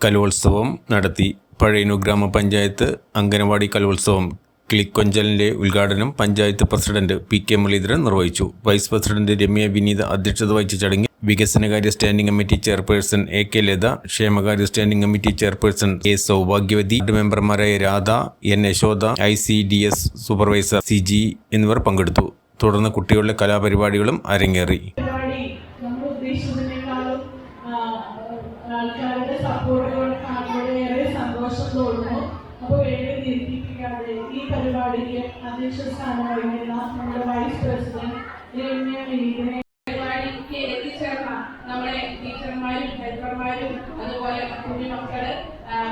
കലോത്സവം നടത്തി. പഴയന്നൂർ ഗ്രാമപഞ്ചായത്ത് അംഗനവാടി കലോത്സവം കിളിക്കൊഞ്ചലിന്റെ ഉദ്ഘാടനം പഞ്ചായത്ത് പ്രസിഡന്റ് പി.കെ. മുരളീധരൻ നിർവഹിച്ചു. വൈസ് പ്രസിഡന്റ് രമ്യ വിനീത അധ്യക്ഷത വഹിച്ച ചടങ്ങിൽ വികസനകാര്യ standing committee chairperson A K. Latha, ക്ഷേമകാര്യ standing committee chairperson A. Soubhagyavathi, മെമ്പർമാരായ Radha, N. Yashoda, ICDS supervisor CG എന്നിവർ പങ്കെടുത്തു. തുടർന്ന് കുട്ടികളുടെ കലാപരിപാടികളും അരങ്ങേറി. ആൾക്കാരുടെ സപ്പോർട്ടുകൾ കാണുമ്പോൾ ഏറെ സന്തോഷം തോന്നുന്നു. അപ്പോൾ ഏറെ ദീർഘിപ്പിക്കാതെ ഈ പരിപാടിക്ക് അധ്യക്ഷ സ്ഥാനം വഹിക്കുന്ന നമ്മുടെ വൈസ് പ്രസിഡന്റ് രമ്യ വിനീതനെ പരിപാടിക്ക് എത്തിച്ചേർന്ന നമ്മുടെ ടീച്ചർമാരും ഹെൽപ്പർമാരും അതുപോലെ കുഞ്ഞുമക്കള്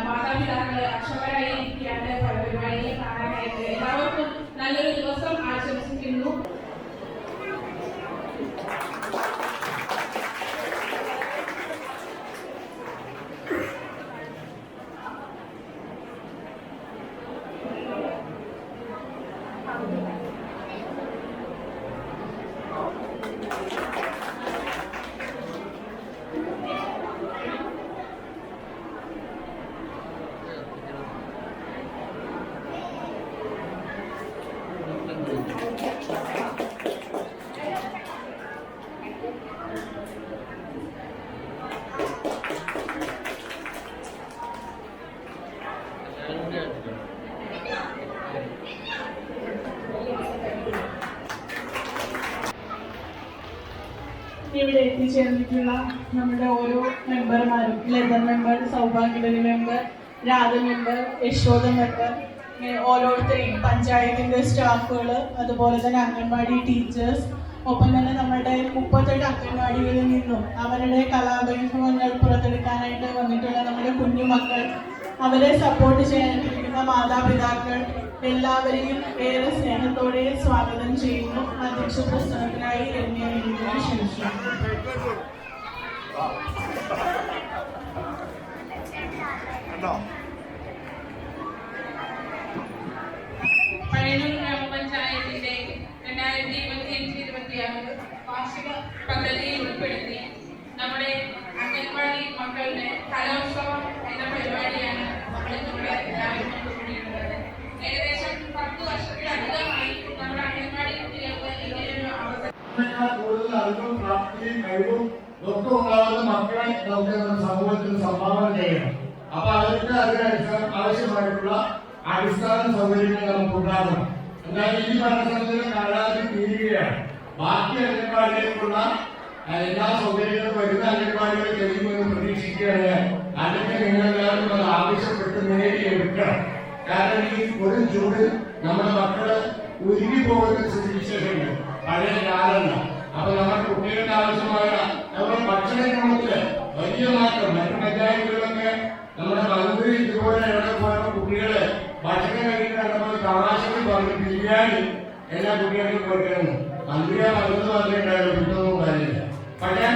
മാതാപിതാക്കള് അക്ഷമരായി ഇരിക്കുകയാണ് പരിപാടിയെ കാണാനായിട്ട്. എല്ലാവർക്കും നല്ലൊരു ദിവസം ആശംസിക്കുന്നു. ഇവിടെ എത്തിച്ചേർന്നിട്ടുള്ള നമ്മുടെ ഓരോ മെമ്പർമാരും, Latha member, Soubhagyavathi member, Radha member, Yashoda member, ഓരോരുത്തരെയും പഞ്ചായത്തിൻ്റെ സ്റ്റാഫുകൾ, അതുപോലെ തന്നെ അംഗൻവാടി ടീച്ചേഴ്സ്, ഒപ്പം തന്നെ നമ്മുടെ 38 അംഗൻവാടികളിൽ നിന്നും അവരുടെ കലാവൈഭവങ്ങൾ പുറത്തെടുക്കാനായിട്ട് വന്നിട്ടുള്ള നമ്മുടെ കുഞ്ഞുമക്കൾ, അവരെ സപ്പോർട്ട് ചെയ്യാനിരിക്കുന്ന മാതാപിതാക്കൾ എല്ലാവരെയും ഏറെ സ്നേഹത്തോടെ സ്വാഗതം ചെയ്യുന്നു. അധ്യക്ഷ പ്രസംഗത്തിനായി രമ്യ വിനീതനെ ക്ഷണിച്ചു. പഴയന്നൂർ ഗ്രാമപഞ്ചായത്തിന്റെ 2025-26 വാർഷിക പദ്ധതിയിൽ ഉൾപ്പെടുത്തി നമ്മുടെ അംഗൻവാടി മക്കളുടെ കലോത്സവം എന്ന പരിപാടിയാണ് നമ്മളിവിടെ ആരംഭിച്ചുകൊണ്ടിരിക്കുന്നത്. ഏകദേശം 10 വർഷത്തിലധികമായി നമ്മുടെ അംഗൻവാടി കുട്ടികൾക്ക് ഇങ്ങനെയൊരു അവസരം കൂടുതൽ അറിവും പ്രാപ്തിയും കഴിവും ഒക്കെ ഉണ്ടാകുന്ന മക്കളെ നമുക്ക് സമൂഹത്തിന് സംഭാവന ചെയ്യണം. അപ്പൊ അവർക്ക് അതിന് ആവശ്യമായിട്ടുള്ള അടിസ്ഥാന സൗകര്യങ്ങൾ നമുക്ക് ഉണ്ടാകണം. എന്തായാലും ഈ ഭരണസമിതിയുടെ കാലാവധി തീരുകയാണ്. ബാക്കി അംഗൻവാടികൾക്കുള്ള എല്ലാ സൗകര്യങ്ങളും വരുന്ന അംഗൻവാടികൾ കഴിയുമെന്ന് പ്രതീക്ഷിക്കുകയാണ്. അല്ലെങ്കിൽ നിങ്ങളെല്ലാവരും അത് ആവശ്യപ്പെട്ട് നേടിയെടുക്കണം. കാരണം ഈ ഒരു ചൂട് നമ്മുടെ മക്കള് ഉരുകി പോകുന്ന സ്ഥിതിവിശേഷങ്ങൾ പഴയ കാലമല്ല. അപ്പൊ നമ്മുടെ കുട്ടികൾക്ക് ആവശ്യമായ നമ്മുടെ ഭക്ഷണക്രമത്തില് വലിയ മാറ്റം. മറ്റു പഞ്ചായത്തുകളൊക്കെ നമ്മുടെ മന്ത്രി ഇതുപോലെ എവിടെ പോയപ്പോ കുട്ടികള് ഭക്ഷണം കഴിക്കുന്ന തമാശകൾ പറഞ്ഞു ബിരിയാണി എല്ലാ കുട്ടികൾക്കും കൊടുക്കണം. മന്ത്രിയെ മരുന്ന് മാത്രമേ ഉണ്ടായുള്ളൂ, പിന്നൊന്നും കാര്യമില്ല. പക്ഷെ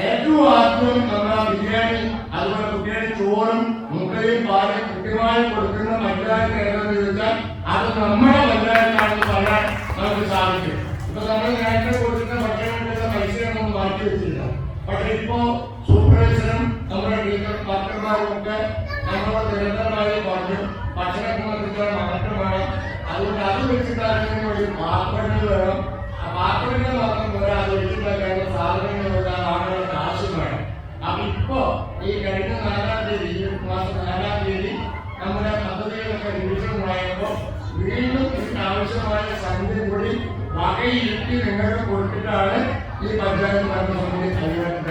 ഏറ്റവും ആദ്യം നമ്മുടെ ബിരിയാണി അതുപോലെ കുട്ടികളുടെ ചോറും മുട്ടയും പാലും കൃത്യമായി കൊടുക്കുന്ന പഞ്ചായത്ത് ഏതെന്ന് ചോദിച്ചാൽ അത് നമ്മുടെ പഞ്ചായത്താണെന്ന് പറയാൻ നമുക്ക് സാധിക്കും. ഇപ്പൊ നമ്മൾ നേരത്തെ കൊടുക്കുന്ന ഭക്ഷണത്തിലുള്ള പൈസയൊന്നും മാറ്റി വെച്ചില്ല. പക്ഷെ ഇപ്പോ സൂപ്പർവൈസറും നമ്മുടെ ടീച്ചർ ഡോക്ടർമാരും ഒക്കെ നമ്മളോട് നിരന്തരമായി പറഞ്ഞു ഭക്ഷണക്രമത്തിലുള്ള മാറ്റമാണ്. അതുകൊണ്ട് അത് വെച്ചിട്ടാണെങ്കിൽ ഒരു പാത്രങ്ങൾ വേണം. ആ പാത്രങ്ങൾ മാത്രം പോരാ, അത് വെച്ചിട്ടാക്കാനുള്ള സാധനങ്ങൾ വെക്കാൻ ആളുകൾക്ക് ആവശ്യം വേണം. അപ്പൊ ഇപ്പോ ഈ കഴിഞ്ഞ 4-ാം തീയതി, ഈ മാസം 4-ാം തീയതി നമ്മുടെ പദ്ധതികളൊക്കെ റിവിഷൻ ഉണ്ടായപ്പോൾ വീണ്ടും ഇതിന് ആവശ്യമായ സംഖ്യ കൂടി വകയിരുത്തി നിങ്ങൾക്ക് കൊടുത്തിട്ടാണ് ഈ പഞ്ചായത്ത് ഭരണസമിതി കൈകാര്യം